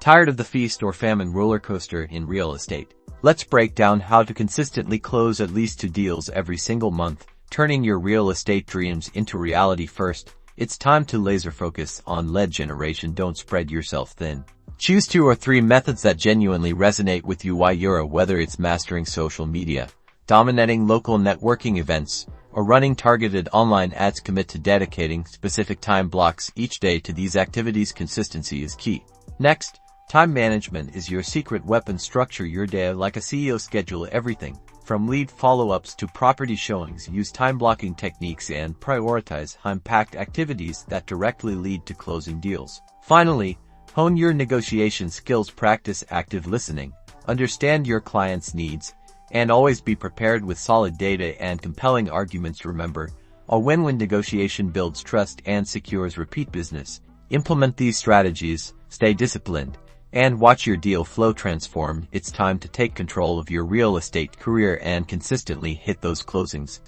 Tired of the feast or famine roller coaster in real estate? Let's break down how to consistently close at least 2 deals every single month, turning your real estate dreams into reality. First, it's time to laser focus on lead generation. Don't spread yourself thin. Choose 2 or 3 methods that genuinely resonate with you. Whether it's mastering social media, dominating local networking events, or running targeted online ads, commit to dedicating specific time blocks each day to these activities. Consistency is key. Next, time management is your secret weapon. Structure your day like a CEO. Schedule everything from lead follow-ups to property showings. Use time blocking techniques and prioritize high-impact activities that directly lead to closing deals. Finally, hone your negotiation skills. Practice active listening, understand your clients' needs, and always be prepared with solid data and compelling arguments. Remember, a win-win negotiation builds trust and secures repeat business. Implement these strategies, stay disciplined, and watch your deal flow transform. It's time to take control of your real estate career and consistently hit those closings.